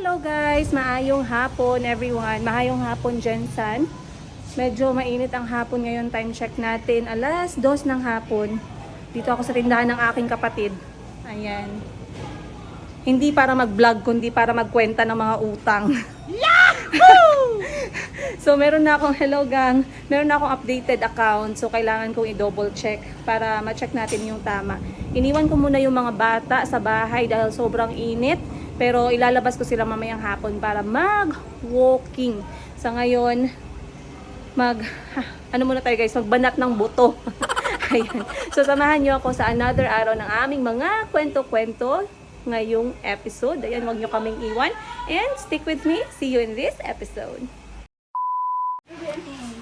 Hello guys! Maayong hapon everyone. Maayong hapon Jensan. Medyo mainit ang hapon ngayon. Time check natin. Alas 2 ng hapon. Dito ako sa tindahan ng aking kapatid. Ayan. Hindi para mag-vlog, kundi para magkwenta ng mga utang. Yahoo! So meron na akong, hello gang, meron na akong updated account. So kailangan kong i-double check para ma-check natin yung tama. Iniwan ko muna yung mga bata sa bahay dahil sobrang init. Pero ilalabas ko sila mamayang hapon para mag-walking. Sa ngayon, ano muna tayo guys, magbanat ng buto. Ayan. So samahan nyo ako sa another araw ng aming mga kwento-kwento ngayong episode. Ayan, huwag nyo kaming iwan. And stick with me. See you in this episode.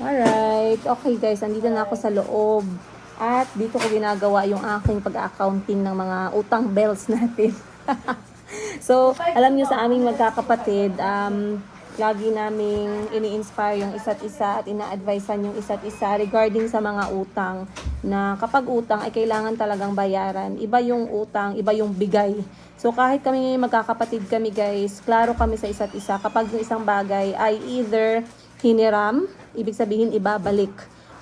Alright. Okay guys, andito na ako sa loob. At dito ko ginagawa yung aking pag-accounting ng mga utang bells natin. So, alam nyo sa aming magkakapatid, lagi naming ini-inspire yung isa't isa at ina-advisean yung isa't isa regarding sa mga utang na kapag utang ay kailangan talagang bayaran. Iba yung utang, iba yung bigay. So, kahit kami magkakapatid kami guys, klaro kami sa isa't isa kapag yung isang bagay ay either hiniram, ibig sabihin ibabalik.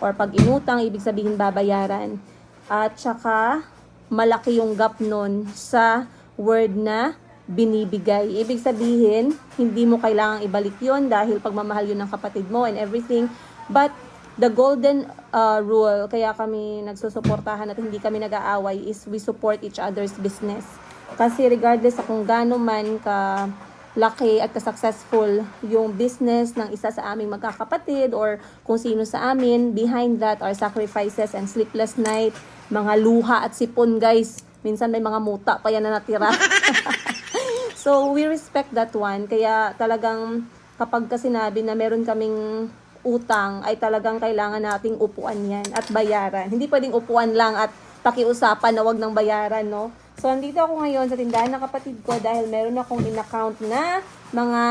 Or pag inutang, ibig sabihin babayaran. At saka, malaki yung gap nun sa word na binibigay. Ibig sabihin, hindi mo kailangang ibalik yon dahil pagmamahal yun ng kapatid mo and everything. But the golden rule, kaya kami nagsusuportahan at hindi kami nag-aaway, is we support each other's business. Kasi regardless sa kung gaano man ka laki at ka-successful yung business ng isa sa aming magkakapatid or kung sino sa amin, behind that are sacrifices and sleepless night, mga luha at sipon guys. Minsan may mga muta pa yan na natira. So, we respect that one. Kaya talagang kapag sinabi na meron kaming utang, ay talagang kailangan nating upuan yan at bayaran. Hindi pwedeng upuan lang at pakiusapan na wag ng bayaran, no? So, andito ako ngayon sa tindahan ng kapatid ko dahil meron akong in-account na mga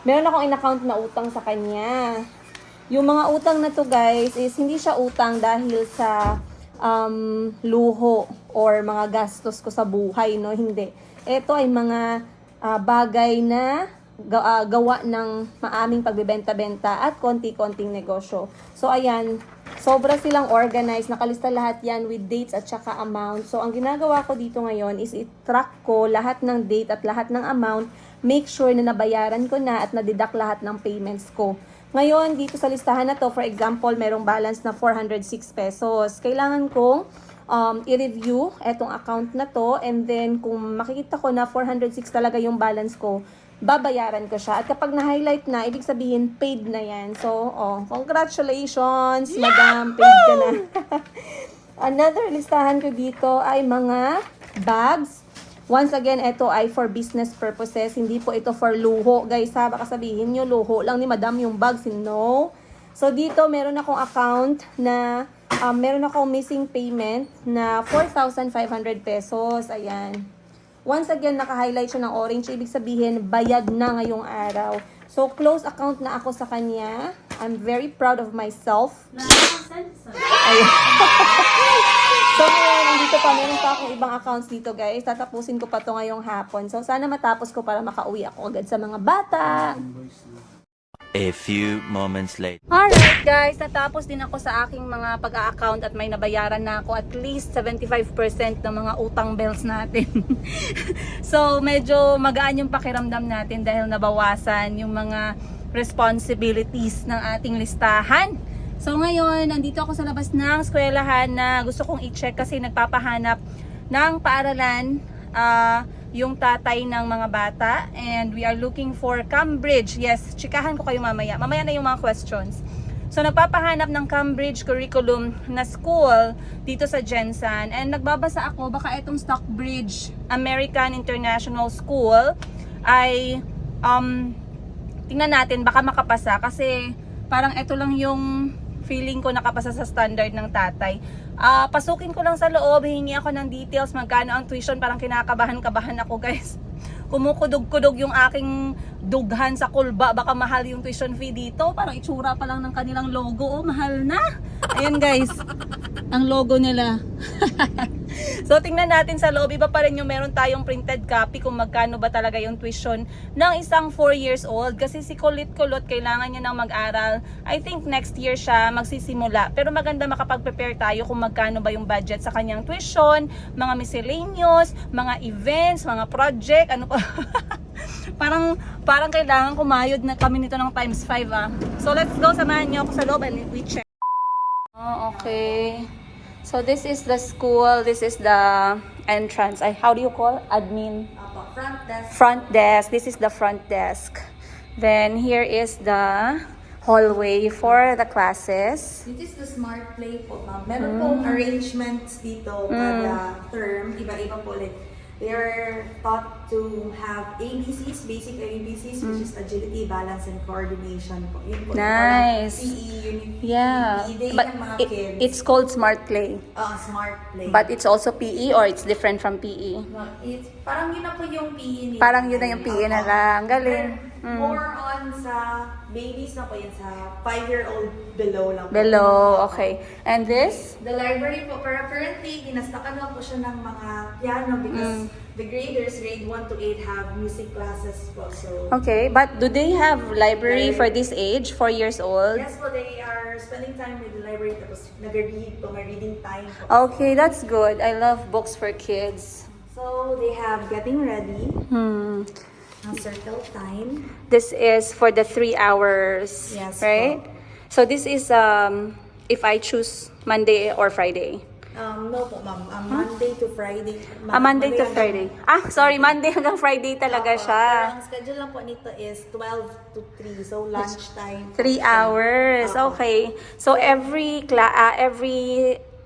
meron akong in-account na utang sa kanya. Yung mga utang na to guys is hindi siya utang dahil sa luho or mga gastos ko sa buhay, no? Hindi. Ito ay mga bagay na gawa ng maaming pagbebenta-benta at konti-konting negosyo. So, ayan, sobra silang organized. Nakalista lahat yan with dates at saka amount. So, ang ginagawa ko dito ngayon is i-track ko lahat ng date at lahat ng amount. Make sure na nabayaran ko na at na-deduct lahat ng payments ko. Ngayon, dito sa listahan na to, for example, merong balance na 406 pesos. Kailangan kong i-review etong account na to, and then kung makikita ko na 406 talaga yung balance ko, babayaran ko siya. At kapag na-highlight na, ibig sabihin paid na yan. So, congratulations, madam, paid ka na. Another listahan ko dito ay mga bags. Once again, ito ay for business purposes. Hindi po ito for luho. Guys, ha, baka sabihin nyo, luho lang ni madam yung bags. No. So, dito, meron akong account na, meron akong missing payment na 4,500 pesos. Ayan. Once again, naka-highlight siya ng orange. Ibig sabihin, bayad na ngayong araw. So, close account na ako sa kanya. I'm very proud of myself. Ayan. So, ngayon, dito pa, meron pa akong ibang accounts dito, guys. Tatapusin ko pa to ngayong hapon. So, sana matapos ko para makauwi ako agad sa mga bata. A few moments later. Alright, guys. Natapos din ako sa aking mga pag-a-account at may nabayaran na ako at least 75% ng mga utang bills natin. So, medyo magaan yung pakiramdam natin dahil nabawasan yung mga responsibilities ng ating listahan. So ngayon, nandito ako sa labas ng eskwelahan na gusto kong i-check kasi nagpapahanap ng paaralan yung tatay ng mga bata. And we are looking for Cambridge. Yes, chikahan ko kayo mamaya. Mamaya na yung mga questions. So nagpapahanap ng Cambridge curriculum na school dito sa Jensan. And nagbabasa ako, baka itong Stockbridge American International School ay tingnan natin, baka makapasa. Kasi parang ito lang yung feeling ko nakapasa sa standard ng tatay. Pasukin ko lang sa loob, hingi ako ng details, magkano ang tuition, parang kinakabahan-kabahan ako guys. Kumukudog-kudog yung aking dughan sa kulba, baka mahal yung tuition fee dito, parang itsura pa lang ng kanilang logo, mahal na. Ayan guys, ang logo nila. So, tingnan natin sa loob. Iba pa rin yung meron tayong printed copy kung magkano ba talaga yung tuition ng isang 4 years old. Kasi si Kulit-Kulot, kailangan niya nang mag-aral. I think next year siya magsisimula. Pero maganda makapag-prepare tayo kung magkano ba yung budget sa kanyang tuition, mga miscellaneous, mga events, mga project, ano pa. parang kailangan kumayod na kami nito ng times 5 ah. So, let's go. Samahan niyo ako sa loob and we check. Oh, okay. So this is the school, this is the entrance. How do you call? Admin? Front desk. Front desk. This is the front desk. Then here is the hallway for the classes. This is the smart play po, ma'am. Meron pong arrangements dito kada term. Iba-iba po ulit. They are taught to have ABCs, basic ABCs, which is agility, balance, and coordination po. Yun po. Nice. Parang PE, unit Yeah. PE day But ng mga kids. it's called smart play. Smart play. But it's also PE or it's different from PE? No, it's, parang yun na po yung PE nila. Parang yun na yung PE na lang. Galing. More on sa babies na po yan, sa 5-year-old below lang po. Below, okay. And this? The library po, pero currently, ginastakan lang po siya ng mga piano because the graders, grade 1 to 8, have music classes po. So, Okay, but do they have library for this age, 4 years old? yes po, they are spending time with the library tapos nag-read po, may reading time po. Okay, that's good. I love books for kids. So, they have getting ready, circle time. This is for the 3 hours, Yes, right? po. So this is if I choose Monday or Friday. No po, ma'am. Monday to Friday. Monday to Friday. Sorry, Monday hanggang Friday talaga siya. Pero ang schedule lang po nito is 12 to 3. So, lunchtime. 3 hours. Apo. Okay. So every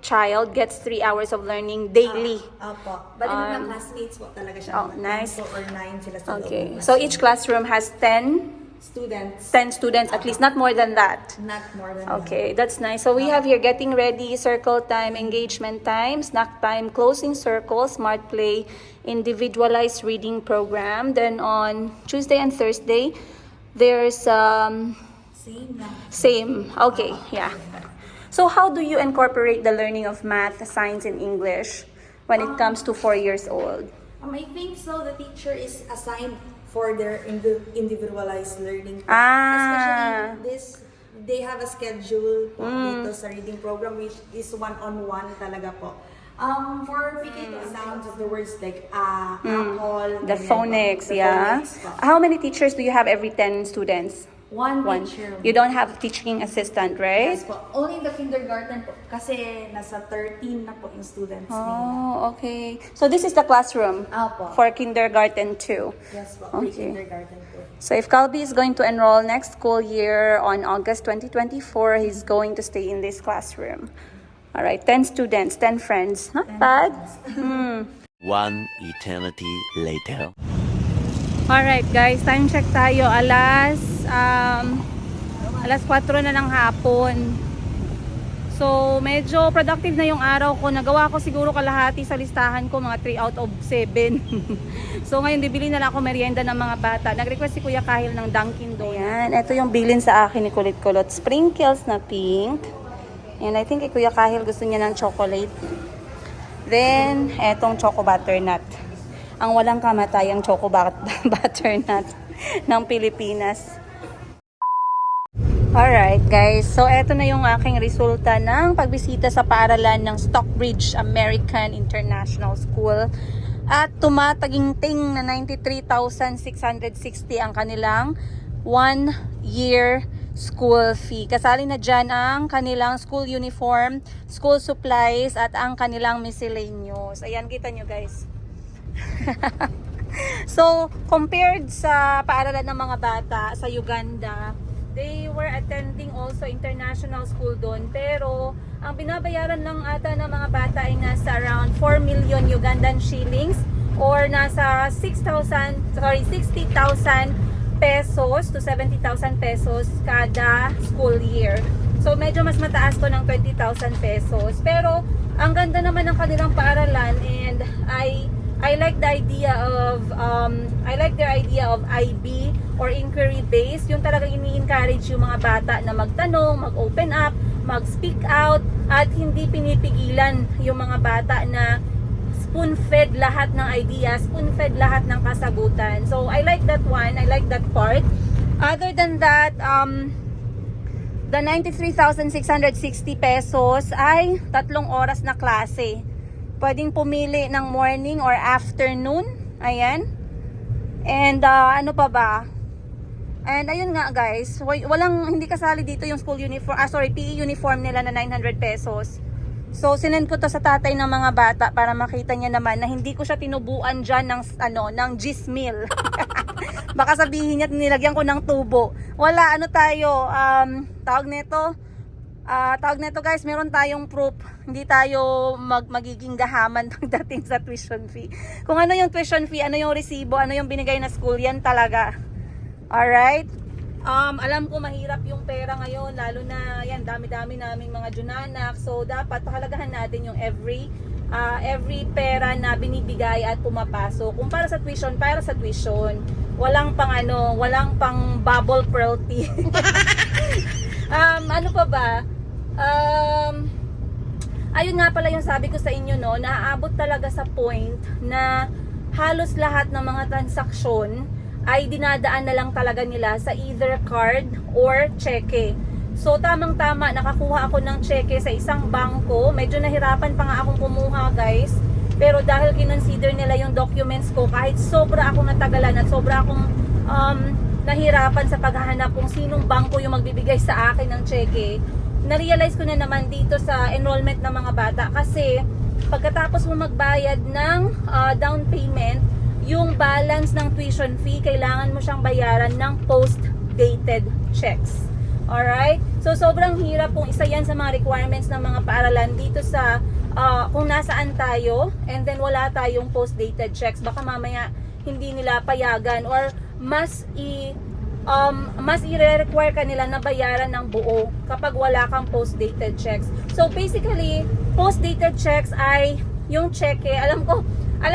child gets 3 hours of learning daily. Opo. Bali mga classmates po talaga siya. Oh, nice. 10 or 9 sila sa loob Okay. ng So each classroom has 10 students. students at least, not more than that. Not more than Okay, that's nice. So we have here getting ready, circle time, engagement time, snack time, closing circle, smart play, individualized reading program. Then on Tuesday and Thursday, there's Same lang. same. Okay, yeah. So how do you incorporate the learning of math, science, and English when it comes to 4 years old? I think so. The teacher is assigned for their individualized learning. Ah. Especially they have a schedule po dito sa reading program which is one-on-one talaga po. For picking the sounds of the words like apple, The ganyan po. phonics, The yeah. phonics po. How many teachers do you have every 10 students? One One. teacher. You don't have teaching assistant, right? Yes po. Only the kindergarten po. Kasi nasa 13 na po yung students nila. Oh, okay. So this is the classroom Apo. for kindergarten too. Yes po. Okay. Pre-kindergarten po. So if Calbi is going to enroll next school year on August 2024, he's going to stay in this classroom. All right, 10 students, 10 friends. Not bad. One eternity later. Alright guys, time check tayo. Alas 4 na ng hapon. So, medyo productive na yung araw ko. Nagawa ko siguro kalahati sa listahan ko, mga 3 out of 7. So, ngayon bibili na lang ako merienda ng mga bata. Nag-request si Kuya Kahil ng Dunkin Donuts. Ayan, ito yung bilin sa akin ni Kulit-Kulot. Sprinkles na pink. And I think Kuya Kahil gusto niya ng chocolate. Then, etong choco butternut. Ang walang kamatayang choco butternut ng Pilipinas. Alright guys, so eto na yung aking resulta ng pagbisita sa paaralan ng Stockbridge American International School. At tumataginting na 93,660 ang kanilang 1-year school fee. Kasali na dyan ang kanilang school uniform, school supplies, at ang kanilang miscellaneous. Ayan, kita nyo guys. So, compared sa paaralan ng mga bata sa Uganda, they were attending also international school doon. Pero, ang binabayaran lang ata ng mga bata ay nasa around 4 million Ugandan shillings or nasa 60,000 pesos to 70,000 pesos kada school year. So, medyo mas mataas to ng 20,000 pesos. Pero, ang ganda naman ng kanilang paaralan and I like the idea of their idea of IB or inquiry based. Yung talagang ini-encourage yung mga bata na magtanong, mag-open up, mag-speak out, at hindi pinipigilan yung mga bata na spoon-fed lahat ng ideas, spoon-fed lahat ng kasagutan. So, I like that one. I like that part. Other than that, the 93,660 pesos ay 3 oras na klase. Pwedeng pumili ng morning or afternoon. Ayan. And ano pa ba? And ayun nga guys, hindi kasali dito yung school uniform, PE uniform nila na 900 pesos. So sinend ko to sa tatay ng mga bata para makita niya naman na hindi ko siya tinubuan diyan ng gismil. Baka sabihin niya nilagyan ko ng tubo. Wala, tawag nito guys, meron tayong proof. Hindi tayo magiging gahaman pagdating sa tuition fee. Kung ano yung tuition fee, ano yung resibo, ano yung binigay na school, yan talaga. Alright? Alam ko mahirap yung pera ngayon, lalo na yan, dami-dami naming mga junanak. So dapat pahalagahan natin yung every pera na binibigay at pumapasok. Kung para sa tuition. Walang pang bubble pearl tea. Ano pa ba? Ayun nga pala yung sabi ko sa inyo, no, naaabot talaga sa point na halos lahat ng mga transaksyon ay dinadaan na lang talaga nila sa either card or cheque. So tamang-tama, nakakuha ako ng cheque sa isang bangko. Medyo nahirapan pa nga akong kumuha guys. Pero dahil kinonsider nila yung documents ko, kahit sobra akong natagalan at sobra akong nahirapan sa paghahanap kung sinong bangko yung magbibigay sa akin ng cheque, na-realize ko na naman dito sa enrollment ng mga bata. Kasi pagkatapos mo magbayad ng down payment, yung balance ng tuition fee, kailangan mo siyang bayaran ng post-dated checks. Alright? So, sobrang hirap kung isa yan sa mga requirements ng mga paaralan dito sa kung nasaan tayo and then wala tayong post-dated checks. Baka mamaya hindi nila payagan or mas i-require ka nila na bayaran ng buo kapag wala kang post-dated checks. So, basically, post-dated checks ay yung cheque. Alam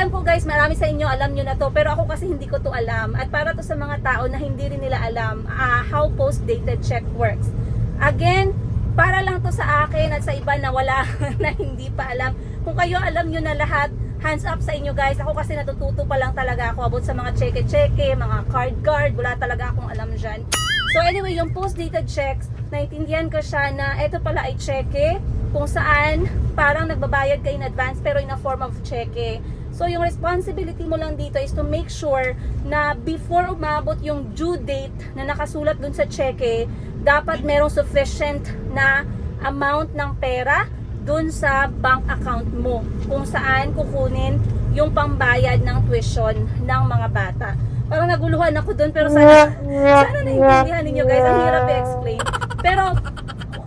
ko guys, marami sa inyo alam nyo na to, pero ako kasi hindi ko to alam. At para to sa mga tao na hindi rin nila alam how post-dated check works. Again, para lang to sa akin at sa iba na wala, na hindi pa alam. Kung kayo alam nyo na lahat, hands up sa inyo guys. Ako kasi natututo pa lang talaga ako about sa mga cheque-cheque, mga card, wala talaga akong alam dyan. So anyway, yung post-dated checks, naintindihan ko siya na ito pala ay cheque, kung saan parang nagbabayad ka in advance pero in a form of cheque. So yung responsibility mo lang dito is to make sure na before umabot yung due date na nakasulat dun sa cheque, dapat merong sufficient na amount ng pera dun sa bank account mo kung saan kukunin yung pambayad ng tuition ng mga bata. Parang naguluhan ako dun pero sana naiintindihan ninyo guys, ang hirap i-explain. Pero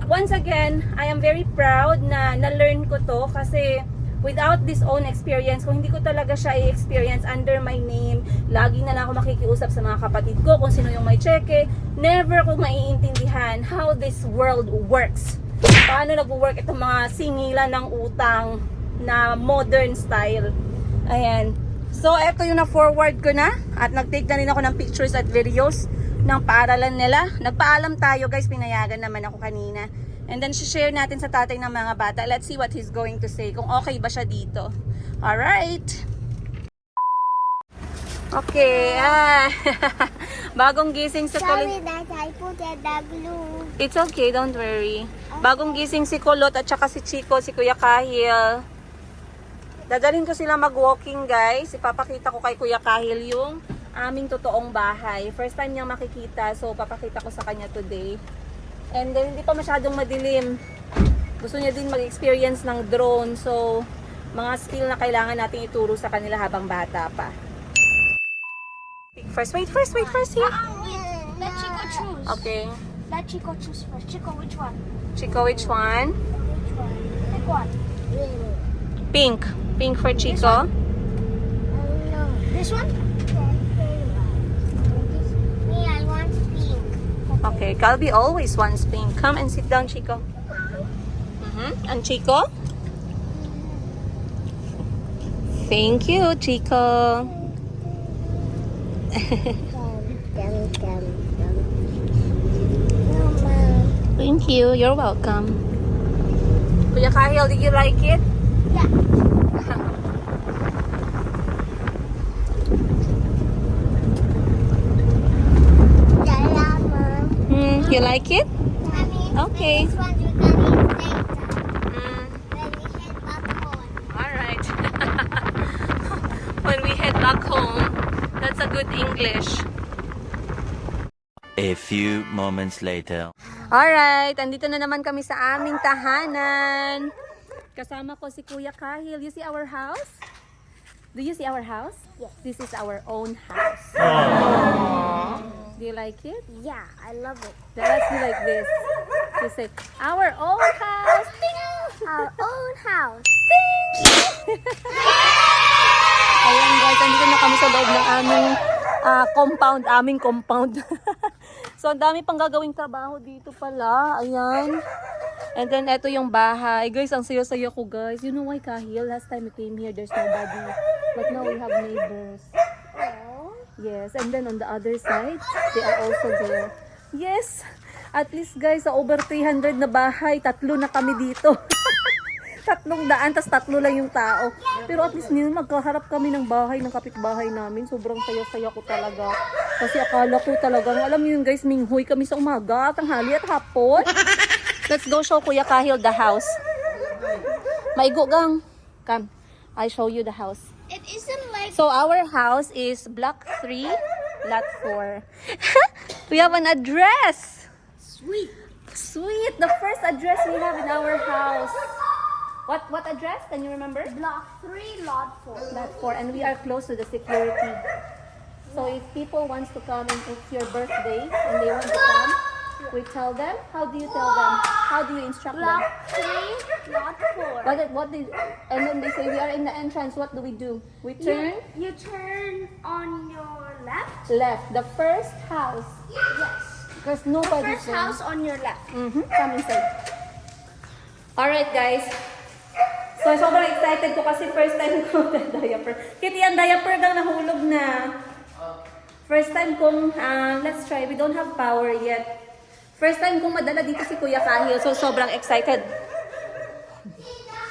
once again, I am very proud na na-learn ko to kasi without this own experience, kung hindi ko talaga siya i-experience under my name, lagi na lang ako makikiusap sa mga kapatid ko kung sino yung may cheque, never ko maiintindihan how this world works. Paano nag-work itong mga singilan ng utang na modern style. Ayan. So, eto yung na-forward ko na at nag-take na rin ako ng pictures at videos ng paaralan nila. Nagpaalam tayo guys, pinayagan naman ako kanina. And then, share natin sa tatay ng mga bata. Let's see what he's going to say. Kung okay ba siya dito. Alright. Okay. Bagong gising sa Sorry that I put the glue. It's okay, don't worry. Bagong gising si Kulot at saka si Chico, si Kuya Kahil. Dadalhin ko sila mag-walking guys. Ipapakita ko kay Kuya Kahil yung aming totoong bahay. First time niyang makikita, so papakita ko sa kanya today. And then hindi pa masyadong madilim. Gusto niya din mag-experience ng drone. So, mga skill na kailangan natin ituro sa kanila habang bata pa. First, wait here. Let Chico choose. Okay. Let Chico choose first. Chico, which one? Chico, which one? Which one? Pick one. Pink. Pink for Chico. No. This one? Me, I want pink. Okay, Calvi always wants pink. Come and sit down, Chico. And Chico? Thank you, Chico. Thank you. You're welcome. Kuya Kahil, did you like it? Yeah. You like it? Mommy, Okay. this one you can eat later. Mm, When we head back home. all right. When we head back home, that's a good English. A few moments later. Alright, andito na naman kami sa aming tahanan. Kasama ko si Kuya Kahil. You see our house? Do you see our house? Yes. This is our own house. Do you like it? Yeah, I love it. Let's do like this. You say, our own house. Ding! Our own house. Ayan guys, andito na kami sa loob ng aming compound. So, ang dami pang gagawing trabaho dito pala. Ayan. And then, eto yung bahay. Guys, ang sayo-sayo ko, guys. You know why, Kahil? Last time we came here, there's nobody. But now we have neighbors. Yes. And then, on the other side, they are also there. Yes. At least, guys, sa over 300 na bahay, 3 na kami dito. 300, tas 3 lang yung tao. Pero at least ngayon, magkaharap kami ng bahay, ng kapitbahay namin. Sobrang saya-saya ko talaga. Kasi akala ko talagang, alam niyo yun guys, minghoy kami sa umaga, tanghali at hapon. Let's go show Kuya Kahil the house. Maigo gang. Come, I show you the house. It isn't like So our house is block 3, lot 4. We have an address. sweet. Sweet, the first address we have in our house. What address? Can you remember? Block 3, lot 4. Lot 4, and we are close to the security. So if people wants to come and it's your birthday and they want to come, we tell them. How do you tell them? How do you instruct them? Block 3, lot 4. And then they say we are in the entrance. What do? We turn You turn on your left. left. The first house, Yes. because nobody. First house on your left. Come inside. All right, guys. So, sobrang excited ko kasi first time ko the diaper. Kitty, ang diaper gang nahulog na. First time kong, let's try. We don't have power yet. First time kong madala dito si Kuya Kahil. So, sobrang excited.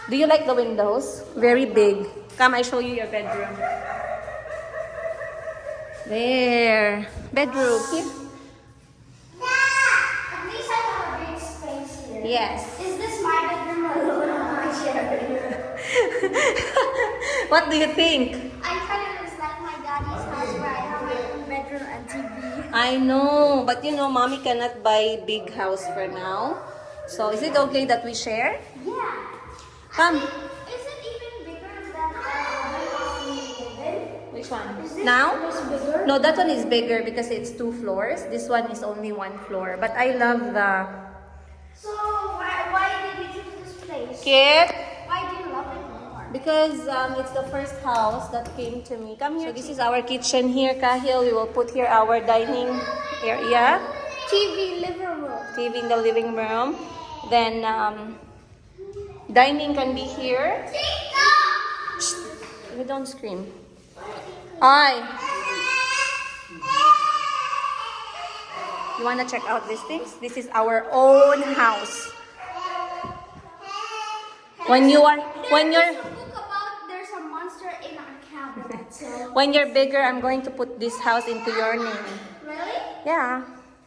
Do you like the windows? Very big. Come, I show you your bedroom. There. Bedroom. Keep. At least I have a big space here. Yes. Is this my bedroom or my chair? What do you think? I kind of just like my daddy's house where I have my own bedroom and TV. I know, but you know, mommy cannot buy big house for now. So, is it okay that we share? Yeah. Come. Is it even bigger than our other house we live in? Which one? Is this Now? this bigger? No, that one is bigger because it's 2 floors. This one is only 1 floor. But I love the... So why did you choose this place? Kit? Why do you love it more? Because it's the first house that came to me. Come here. So this is our kitchen here, Kahil. We will put here our dining area. TV, living room. TV in the living room. Then dining can be here. Shh. You don't scream. Hi. You wanna check out these things? This is our own house. When you're There's a book about there's a monster in our cabinet. So when you're bigger, I'm going to put this house into your name. really? Yeah.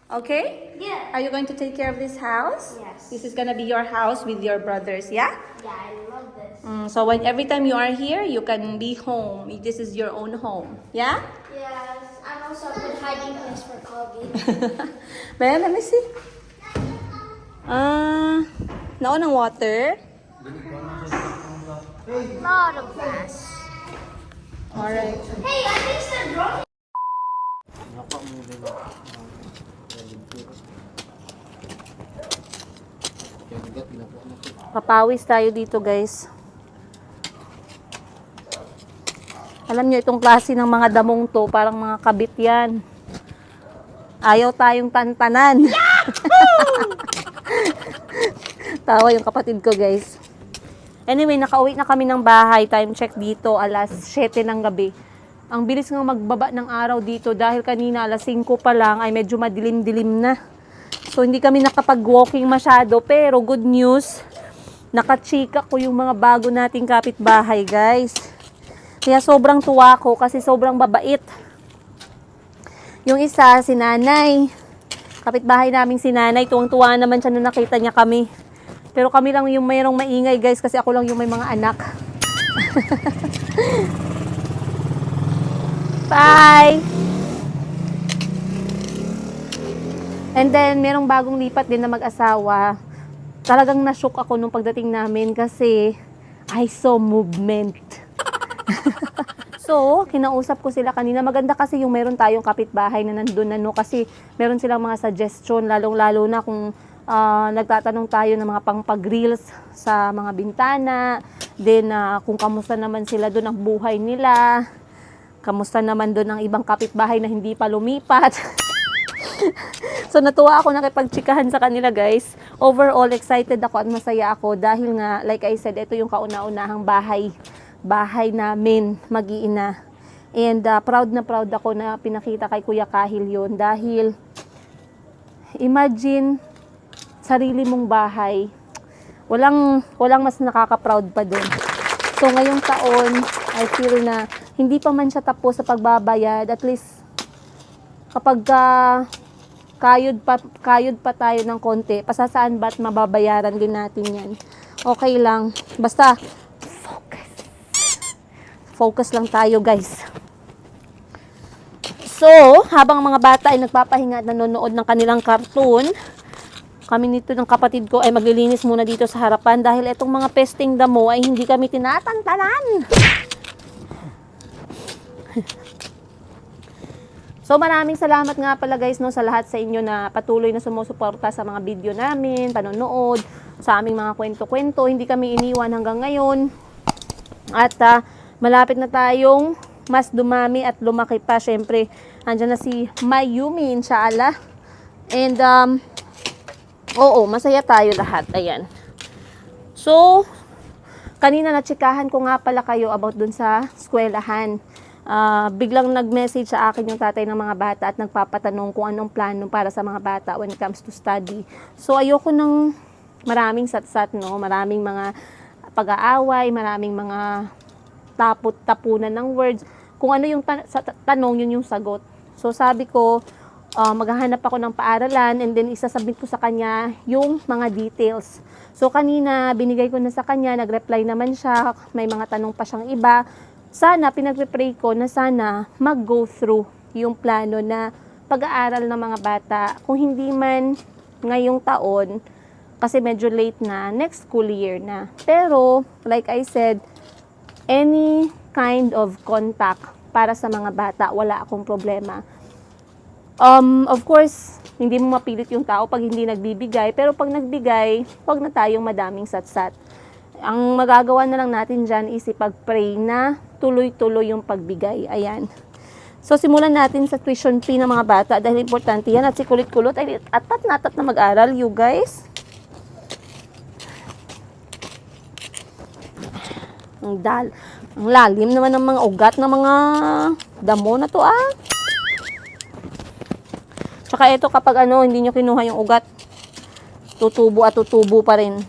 Okay? Yeah. Are you going to take care of this house? Yes. This is gonna be your house with your brothers, yeah? Yeah, I love this. So when every time you are here, you can be home. This is your own home. Yeah? Yes, and also a good hiding place for Kobe. Man, let me see. Naon ng water. Lot of grass. Alright. Hey, I think they're drunk. Papawis tayo dito, guys. Alam nyo, itong klase ng mga damong to, parang mga kabit yan. Ayaw tayong tantanan. Tawa yung kapatid ko, guys. Anyway, nakauwi na kami ng bahay. Time check dito, alas 7 ng gabi. Ang bilis nga magbaba ng araw dito dahil kanina alas 5 pa lang ay medyo madilim-dilim na. So, hindi kami nakapag-walking masyado. Pero, good news, nakachika ko yung mga bago nating kapitbahay, guys. Kaya sobrang tuwa ko kasi sobrang babait. Yung isa, si nanay. Kapitbahay naming si nanay, tuwang-tuwa naman siya nung nakita niya kami. Pero kami lang yung mayroong maingay guys kasi ako lang yung may mga anak. Bye! And then, merong bagong lipat din na mag-asawa. Talagang na-shock ako nung pagdating namin kasi I saw movement. So, kinausap ko sila kanina. Maganda kasi yung meron tayong kapitbahay na nandun na, no? Kasi meron silang mga suggestion, lalong-lalo na kung nagtatanong tayo ng mga pang-pag-reels sa mga bintana. Then, kung kamusta naman sila doon ang buhay nila. Kamusta naman doon ang ibang kapitbahay na hindi pa lumipat. So, natuwa ako nakipagtsikahan sa kanila, guys. Overall, excited ako at masaya ako dahil nga, like I said, ito yung kauna-unahang bahay namin, mag-iina. And proud na proud ako na pinakita kay Kuya Kahil yun dahil imagine sarili mong bahay. Walang mas nakaka-proud pa dun. So ngayong taon, I feel na hindi pa man siya tapos sa pagbabayad. At least kapag kayod pa tayo ng konti, pasasaan ba't mababayaran din natin yan. Okay lang. Basta focus lang tayo, guys. So, habang mga bata ay nagpapahinga at nanonood ng kanilang cartoon, kami nito ng kapatid ko ay maglilinis muna dito sa harapan dahil itong mga pesting damo ay hindi kami tinatantanan. So, maraming salamat nga pala guys, no, sa lahat sa inyo na patuloy na sumusuporta sa mga video namin, panonood, sa aming mga kwento-kwento. Hindi kami iniwan hanggang ngayon. At malapit na tayong mas dumami at lumaki pa. Syempre, andyan na si Mayumi, inshallah. And, oo, masaya tayo lahat. Ayan. So, kanina natsikahan ko nga pala kayo about dun sa eskwelahan. Biglang nag-message sa akin yung tatay ng mga bata at nagpapatanong kung anong plano para sa mga bata when it comes to study. So, ayoko ng maraming satsat, no? Maraming mga pag-aaway, maraming mga tapunan ng words. Kung ano yung tanong, yun yung sagot. So, sabi ko, maghahanap ako ng paaralan and then isasabit ko sa kanya yung mga details. So, kanina, binigay ko na sa kanya, nag-reply naman siya, may mga tanong pa siyang iba. Sana, pinag-pray ko na sana mag-go through yung plano na pag-aaral ng mga bata. Kung hindi man ngayong taon, kasi medyo late na, next school year na. Pero, like I said, any kind of contact para sa mga bata, wala akong problema. Of course, hindi mo mapilit yung tao pag hindi nagbibigay, pero pag nagbigay, wag na tayong madaming satsat. Ang magagawa na lang natin dyan is ipag-pray na tuloy-tuloy yung pagbigay. Ayan. So, simulan natin sa tuition fee ng mga bata dahil importante yan at si kulit-kulot ay atat na mag-aral, you guys. Ang lalim naman ng mga ugat ng mga damo na to, Tsaka ito kapag hindi nyo kinuha yung ugat, tutubo at tutubo pa rin.